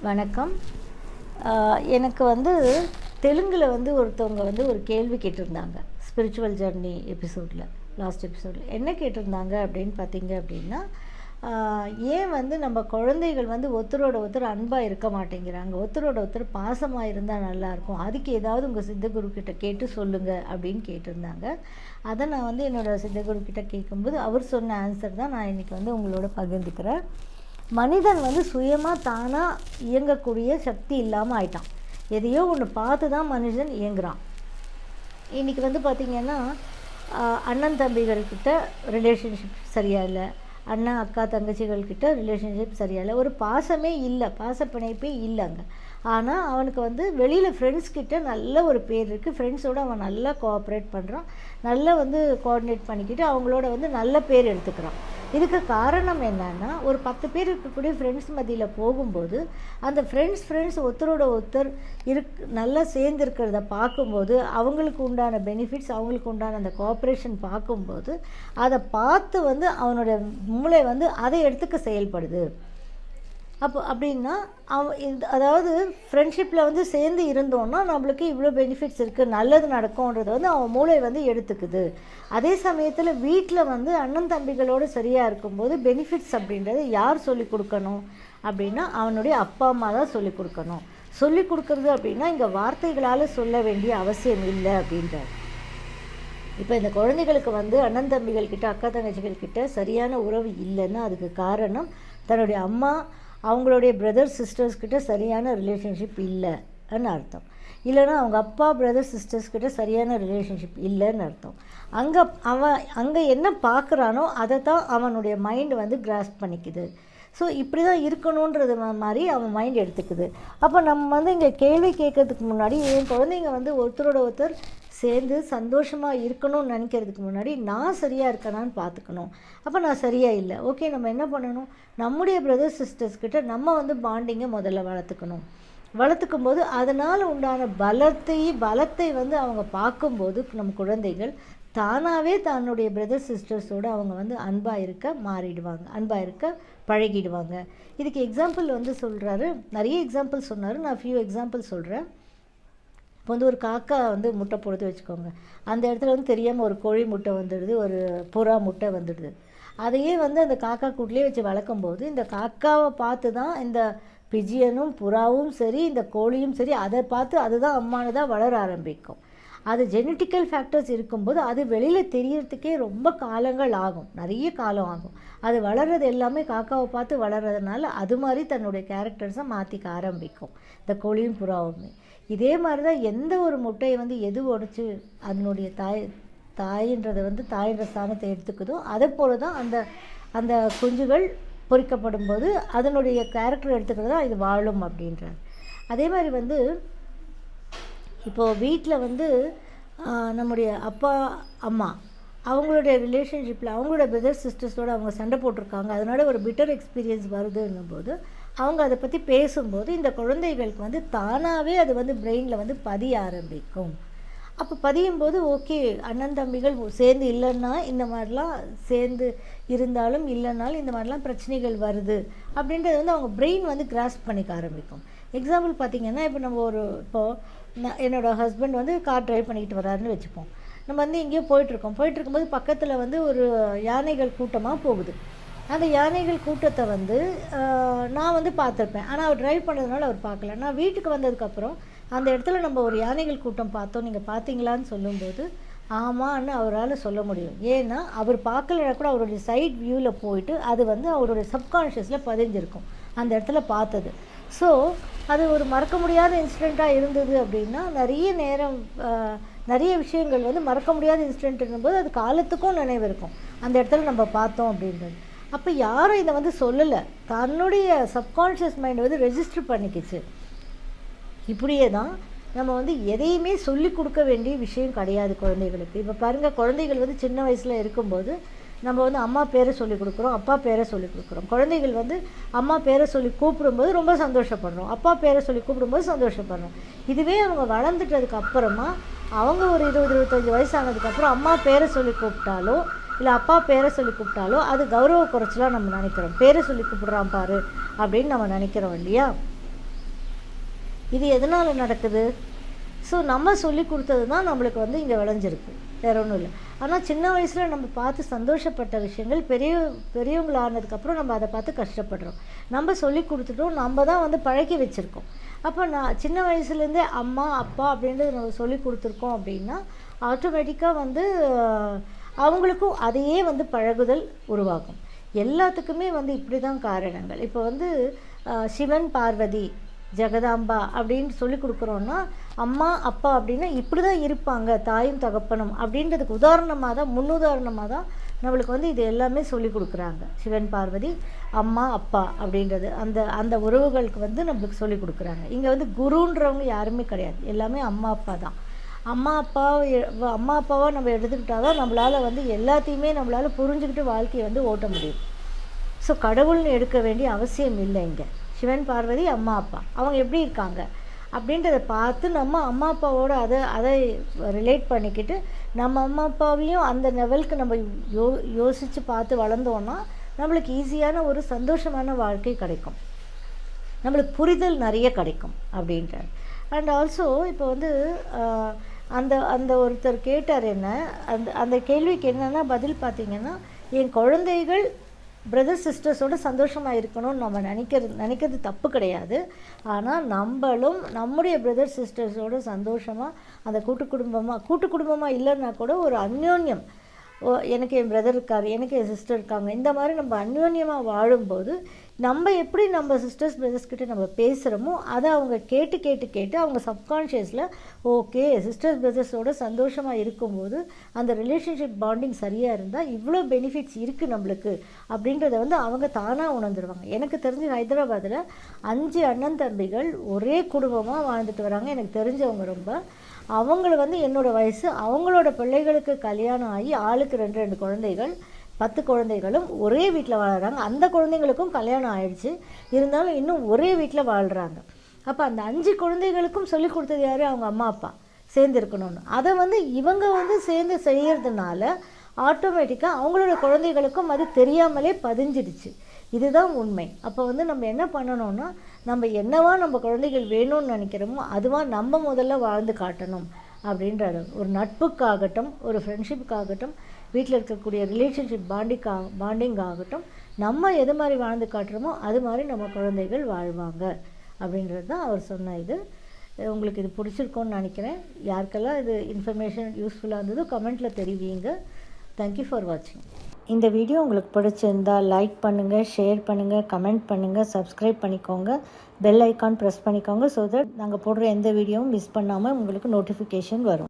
வணக்கம். எனக்கு தெலுங்கில் ஒருத்தவங்க ஒரு கேள்வி கேட்டிருந்தாங்க. ஸ்பிரிச்சுவல் ஜர்னி எபிசோடில், லாஸ்ட் எபிசோடில் என்ன கேட்டிருந்தாங்க அப்படின்னு பார்த்தீங்க அப்படின்னா, ஏன் நம்ம குழந்தைகள் ஒருத்தரோட ஒருத்தர் அன்பாக இருக்க மாட்டேங்கிறாங்க, ஒருத்தரோட ஒருத்தர் பாசமாக இருந்தால் நல்லாயிருக்கும், அதுக்கு ஏதாவது உங்கள் சித்தகுரு கிட்ட கேட்டு சொல்லுங்கள் அப்படின்னு கேட்டிருந்தாங்க. அதை நான் என்னோடய சித்தகுரு கிட்ட கேட்கும்போது அவர் சொன்ன ஆன்சர் தான் நான் இன்றைக்கி உங்களோட பகிர்ந்துக்கிறேன். மனிதன் சுயமாக தானாக இயங்கக்கூடிய சக்தி இல்லாமல் ஆயிட்டான். எதையோ ஒன்று பார்த்து தான் மனுஷன் இயங்குறான். இன்றைக்கி பார்த்திங்கன்னா, அண்ணன் தம்பிகள்கிட்ட ரிலேஷன்ஷிப் சரியாக இல்லை, அண்ணன் அக்கா தங்கச்சிகள்கிட்ட ரிலேஷன்ஷிப் சரியாக இல்லை, ஒரு பாசமே இல்லை, பாசப்பிணைப்பே இல்லைங்க. ஆனால் அவனுக்கு வெளியில் ஃப்ரெண்ட்ஸ்கிட்ட நல்ல ஒரு பேர் இருக்குது, ஃப்ரெண்ட்ஸோடு அவன் நல்லா கோஆப்ரேட் பண்ணுறான், நல்லா கோஆர்டினேட் பண்ணிக்கிட்டு அவங்களோட நல்ல பேர் எடுத்துக்கிறான். இதுக்கு காரணம் என்னன்னா, ஒரு 10 பேர் இருக்கக்கூடிய ஃப்ரெண்ட்ஸ் மத்தியில் போகும்போது அந்த ஃப்ரெண்ட்ஸ் ஒருத்தரோட ஒருத்தர் நல்லா சேர்ந்துருக்கிறத பார்க்கும்போது, அவங்களுக்கு உண்டான பெனிஃபிட்ஸ், அவங்களுக்கு உண்டான அந்த கோஆப்ரேஷன் பார்க்கும்போது, அதை பார்த்து அவனோட மூளை அதை எடுத்துக்க செயல்படுது. அப்படின்னா அதாவது ஃப்ரெண்ட்ஷிப்பில் சேர்ந்து இருந்தோன்னா நம்மளுக்கு இவ்வளோ பெனிஃபிட்ஸ் இருக்குது, நல்லது நடக்கும்ன்றது அவன் மூளை எடுத்துக்குது. அதே சமயத்தில் வீட்டில் அண்ணன் தம்பிகளோடு சரியாக இருக்கும்போது பெனிஃபிட்ஸ் அப்படின்றது யார் சொல்லிக் கொடுக்கணும் அப்படின்னா, அவனுடைய அப்பா அம்மா தான் சொல்லிக் கொடுக்கணும். சொல்லிக் கொடுக்குறது அப்படின்னா இங்கே வார்த்தைகளால் சொல்ல வேண்டிய அவசியம் இல்லை அப்படின்றார். இப்போ இந்த குழந்தைகளுக்கு அண்ணன் தம்பிகள்கிட்ட, அக்கா தங்கச்சிகள்கிட்ட சரியான உறவு இல்லைன்னா அதுக்கு காரணம் தன்னுடைய அம்மா, அவங்களுடைய பிரதர்ஸ் சிஸ்டர்ஸ்கிட்ட சரியான ரிலேஷன்ஷிப் இல்லைன்னு அர்த்தம். இல்லைன்னா அவங்க அப்பா பிரதர்ஸ் சிஸ்டர்ஸ்கிட்ட சரியான ரிலேஷன்ஷிப் இல்லைன்னு அர்த்தம். அங்கே என்ன பார்க்குறானோ அதை தான் அவனுடைய மைண்டு கிராஸ்ப் பண்ணிக்குது. ஸோ இப்படி தான் இருக்கணுன்றது மாதிரி அவன் மைண்ட் எடுத்துக்குது. அப்போ நம்ம இங்கே கேள்வி கேட்கறதுக்கு முன்னாடி, என் குழந்தைங்க ஒருத்தரோட ஒருத்தர் சேர்ந்து சந்தோஷமாக இருக்கணும்னு நினைக்கிறதுக்கு முன்னாடி நான் சரியாக இருக்கணான்னு பார்த்துக்கணும். அப்போ நான் சரியாக இல்லை, ஓகே, நம்ம என்ன பண்ணணும், நம்முடைய பிரதர்ஸ் சிஸ்டர்ஸ்கிட்ட நம்ம பாண்டிங்கை முதல்ல வளர்த்துக்கும் போது அதனால் உண்டான பலத்தை அவங்க பார்க்கும்போது நம்ம குழந்தைகள் தானாகவே தன்னுடைய பிரதர்ஸ் சிஸ்டர்ஸோடு அவங்க அன்பாக இருக்க மாறிடுவாங்க, அன்பாக இருக்க பழகிடுவாங்க. இதுக்கு எக்ஸாம்பிள் சொல்கிறாரு, நிறைய எக்ஸாம்பிள் சொன்னார், நான் ஃபியூ எக்ஸாம்பிள் சொல்கிறேன். இப்போ ஒரு காக்கா முட்டை போடுது வச்சுக்கோங்க, அந்த இடத்துல தெரியாமல் ஒரு கோழி முட்டை வந்துடுது, ஒரு புறா முட்டை வந்துடுது. அதையே அந்த காக்கா கூட்டிலே வச்சு வளர்க்கும்போது இந்த காக்காவை பார்த்து தான் இந்த பிஜியனும் புறாவும் சரி, இந்த கோழியும் சரி, அதை பார்த்து அதுதான் அம்மானதாக வளர ஆரம்பிக்கும். அது ஜெனட்டிக்கல் ஃபேக்டர்ஸ் இருக்கும்போது அது வெளியில் தெரியறதுக்கே ரொம்ப காலங்கள் ஆகும், நிறைய காலம் ஆகும். அது வளர்கிறது எல்லாமே காக்காவை பார்த்து வளர்கிறதுனால அது மாதிரி தன்னுடைய கேரக்டர்ஸை மாற்றிக்க ஆரம்பிக்கும் இந்த கோழியும் புறாவுமே. இதே மாதிரி தான் எந்த ஒரு முட்டையை எது உடைச்சி அதனுடைய தாயின்றதை தாயின்ற ஸ்தானத்தை எடுத்துக்குதோ, அதை போல தான் அந்த குஞ்சுகள் பொறிக்கப்படும் போது அதனுடைய கேரக்டர் எடுத்துக்கிறது தான் இது வாழும் அப்படின்றார். அதே மாதிரி இப்போது வீட்டில் நம்முடைய அப்பா அம்மா அவங்களுடைய ரிலேஷன்ஷிப்பில் அவங்களோட பிரதர்ஸ் சிஸ்டர்ஸோடு அவங்க சண்டை போட்டிருக்காங்க, அதனால ஒரு பிட்டர் எக்ஸ்பீரியன்ஸ் வருதுன்னும் போது அவங்க அதை பற்றி பேசும்போது இந்த குழந்தைகளுக்கு தானாகவே அது பிரெயினில் பதிய ஆரம்பிக்கும். அப்போ பதியும் போது ஓகே, அண்ணன் தம்பிகள் சேர்ந்து இல்லைன்னா இந்த மாதிரிலாம், சேர்ந்து இருந்தாலும் இல்லைனாலும் இந்த மாதிரிலாம் பிரச்சனைகள் வருது அப்படின்றது அவங்க பிரெயின் கிராஸ்ப் பண்ணிக்க ஆரம்பிக்கும். எக்ஸாம்பிள் பார்த்திங்கன்னா, இப்போ நம்ம இப்போது என்னோடய ஹஸ்பண்ட் கார் ட்ரைவ் பண்ணிக்கிட்டு வராருன்னு வச்சுப்போம். நம்ம எங்கேயோ போயிட்டுருக்கும்போது பக்கத்தில் ஒரு யானைகள் கூட்டமாக போகுது. அந்த யானைகள் கூட்டத்தை நான் பார்த்துருப்பேன், ஆனால் அவர் ட்ரைவ் பண்ணுறதுனால அவர் பார்க்கல. நான் வீட்டுக்கு வந்ததுக்கப்புறம் அந்த இடத்துல நம்ம ஒரு யானைகள் கூட்டம் பார்த்தோம், நீங்கள் பார்த்தீங்களான்னு சொல்லும்போது ஆமான்னு அவரால் சொல்ல முடியும். ஏன்னா அவர் பார்க்கலனா கூட அவருடைய சைட் வியூவில் போயிட்டு அது அவருடைய சப்கான்ஷியஸில் பதிஞ்சிருக்கும் அந்த இடத்துல பார்த்தது. ஸோ அது ஒரு மறக்க முடியாத இன்சிடெண்ட்டாக இருந்தது அப்படின்னா, நிறைய விஷயங்கள் மறக்க முடியாத இன்சிடெண்ட் போது அது காலத்துக்கும் நினைவு இருக்கும் அந்த இடத்துல நம்ம பார்த்தோம் அப்படின்றது. அப்போ யாரும் இதை சொல்லலை, தன்னுடைய சப்கான்ஷியஸ் மைண்ட் ரெஜிஸ்டர் பண்ணிக்கிச்சு. இப்படியே தான் நம்ம எதையுமே சொல்லிக் கொடுக்க வேண்டிய விஷயம் கிடையாது குழந்தைகளுக்கு. இப்போ பாருங்கள், குழந்தைகள் சின்ன வயசில் இருக்கும்போது நம்ம அம்மா பேரை சொல்லிக் கொடுக்குறோம், அப்பா பேரை சொல்லிக் கொடுக்குறோம். குழந்தைகள் அம்மா பேரை சொல்லி கூப்பிடும்போது ரொம்ப சந்தோஷப்படுறோம், அப்பா பேரை சொல்லி கூப்பிடும்போது சந்தோஷப்படுறோம். இதுவே அவங்க வளர்ந்துட்டதுக்கு அப்புறமா அவங்க ஒரு 20-25 வயசானதுக்கப்புறம் அம்மா பேரை சொல்லி கூப்பிட்டாலோ இல்லை அப்பா பேரை சொல்லி கூப்பிட்டாலோ அது கௌரவ குறைச்சலாக நம்ம நினைக்கிறோம். பேரை சொல்லி கூப்பிட்றான் பாரு அப்படின்னு நம்ம நினைக்கிறோம் இல்லையா? இது எதனால் நடக்குது? ஸோ நம்ம சொல்லி கொடுத்தது தான் நம்மளுக்கு வந்து இங்கே விளைஞ்சிருக்கு, வேற ஒன்றும் இல்லை. ஆனால் சின்ன வயசில் நம்ம பார்த்து சந்தோஷப்பட்ட விஷயங்கள் பெரியவங்களானதுக்கப்புறம் நம்ம அதை பார்த்து கஷ்டப்படுறோம். நம்ம சொல்லி கொடுத்துட்டோம், நம்ம தான் வந்து பழக்கி வச்சுருக்கோம். அப்போ நான் சின்ன வயசுலேருந்தே அம்மா அப்பா அப்படின்றது நம்ம சொல்லி கொடுத்துருக்கோம் அப்படின்னா ஆட்டோமேட்டிக்காக வந்து அவங்களுக்கும் அதையே வந்து பழகுதல் உருவாகும். எல்லாத்துக்குமே வந்து இப்படி தான் காரணங்கள். இப்போ வந்து சிவன் பார்வதி ஜெகதாம்பா அப்படின்னு சொல்லி கொடுக்குறோன்னா அம்மா அப்பா அப்படின்னா இப்படி தான் இருப்பாங்க தாயும் தகப்பனும் அப்படின்றதுக்கு உதாரணமாக தான் முன்னுதாரணமாக தான் நம்மளுக்கு வந்து இது எல்லாமே சொல்லி கொடுக்குறாங்க. சிவன் பார்வதி அம்மா அப்பா அப்படின்றது அந்த அந்த உறவுகளுக்கு வந்து நம்மளுக்கு சொல்லி கொடுக்குறாங்க. இங்கே வந்து குருன்றவங்க யாருமே கிடையாது, எல்லாமே அம்மா அப்பா தான். அம்மா அப்பாவை நம்ம எடுத்துக்கிட்டால் தான் நம்மளால் வந்து எல்லாத்தையுமே நம்மளால் புரிஞ்சுக்கிட்டு வாழ்க்கையை வந்து ஓட்ட முடியும். ஸோ கடவுள்னு எடுக்க வேண்டிய அவசியம் இல்லை. இங்கே சிவன் பார்வதி அம்மா அப்பா அவங்க எப்படி இருக்காங்க அப்படின்றத பார்த்து நம்ம அம்மா அப்பாவோட அதை ரிலேட் பண்ணிக்கிட்டு நம்ம அம்மா அப்பாவையும் அந்த லெவலுக்கு நம்ம யோசித்து பார்த்து வளர்ந்தோன்னா நம்மளுக்கு ஈஸியான ஒரு சந்தோஷமான வாழ்க்கை கிடைக்கும், நம்மளுக்கு புரிதல் நிறைய கிடைக்கும் அப்படின்றார். அண்ட் ஆல்சோ இப்போ வந்து அந்த அந்த ஒருத்தர் கேட்டார் என்ன, அந்த கேள்விக்கு என்னென்னா பதில் பார்த்திங்கன்னா, என் குழந்தைகள் பிரதர் சிஸ்டர்ஸோடு சந்தோஷமாக இருக்கணும்னு நம்ம நினைக்கிறது தப்பு கிடையாது. ஆனால் நம்மளும் நம்முடைய பிரதர் சிஸ்டர்ஸோடு சந்தோஷமாக அந்த கூட்டு குடும்பமாக இல்லைன்னா கூட ஒரு அந்யோன்யம், எனக்கு என் பிரதர் இருக்கார், எனக்கு என் சிஸ்டர் இருக்காங்க, இந்த மாதிரி நம்ம அந்யோன்யமாக வாழும்போது நம்ம எப்படி நம்ம சிஸ்டர்ஸ் பிரதர்ஸ்கிட்ட நம்ம பேசுகிறோமோ அதை அவங்க கேட்டு அவங்க சப்கான்ஷியஸில் ஓகே சிஸ்டர்ஸ் பிரதர்ஸோட சந்தோஷமாக இருக்கும்போது அந்த ரிலேஷன்ஷிப் பாண்டிங் சரியாக இருந்தால் இவ்வளோ பெனிஃபிட்ஸ் இருக்குது நம்மளுக்கு அப்படின்றத வந்து அவங்க தானாக உணர்ந்துருவாங்க. எனக்கு தெரிஞ்சு ஹைதராபாத்தில் 5 அண்ணன் தம்பிகள் ஒரே குடும்பமாக வாழ்ந்துட்டு வராங்க. எனக்கு தெரிஞ்சவங்க ரொம்ப அவங்கள வந்து என்னோடய வயசு, அவங்களோட பிள்ளைகளுக்கு கல்யாணம் ஆகி ஆளுக்கு 2 குழந்தைகள், 10 குழந்தைகளும் ஒரே வீட்டில் வாழ்கிறாங்க. அந்த குழந்தைங்களுக்கும் கல்யாணம் ஆயிடுச்சு, இருந்தாலும் இன்னும் ஒரே வீட்டில் வாழ்கிறாங்க. அப்போ அந்த 5 குழந்தைகளுக்கும் சொல்லிக் கொடுத்தது யார்? அவங்க அம்மா அப்பா சேர்ந்து இருக்கணும்னு. அதை வந்து இவங்க வந்து சேர்ந்து செய்கிறதுனால ஆட்டோமேட்டிக்காக அவங்களோட குழந்தைகளுக்கும் அது தெரியாமலே பதிஞ்சிடுச்சு. இதுதான் உண்மை. அப்போ வந்து நம்ம என்ன பண்ணணும்னா நம்ம என்னவா நம்ம குழந்தைகள் வேணும்னு நினைக்கிறோமோ அதுவாக நம்ம முதல்ல வாழ்ந்து காட்டணும் அப்படின்றாரு. ஒரு நட்புக்காகட்டும், ஒரு ஃப்ரெண்ட்ஷிப்புக்காகட்டும், வீட்டில் இருக்கக்கூடிய ரிலேஷன்ஷிப் பாண்டிங் ஆகட்டும், நம்ம எது மாதிரி வாழ்ந்து காட்டுறோமோ அது மாதிரி நம்ம குழந்தைகள் வாழ்வாங்க அப்படின்றது தான் அவர் சொன்ன இது. உங்களுக்கு இது பிடிச்சிருக்கோன்னு நினைக்கிறேன். யாருக்கெல்லாம் இது இன்ஃபர்மேஷன் யூஸ்ஃபுல்லாக இருந்ததோ கமெண்ட்டில் தெரிவிங்க. தேங்க்யூ ஃபார் வாட்சிங். இந்த வீடியோ உங்களுக்கு பிடிச்சிருந்தால் லைக் பண்ணுங்கள், ஷேர் பண்ணுங்கள், கமெண்ட் பண்ணுங்கள், சப்ஸ்கிரைப் பண்ணிக்கோங்க, பெல் ஐக்கான் ப்ரெஸ் பண்ணிக்கோங்க. ஸோ தட் நாங்கள் போடுற எந்த வீடியோவும் மிஸ் பண்ணாமல் உங்களுக்கு நோட்டிஃபிகேஷன் வரும்.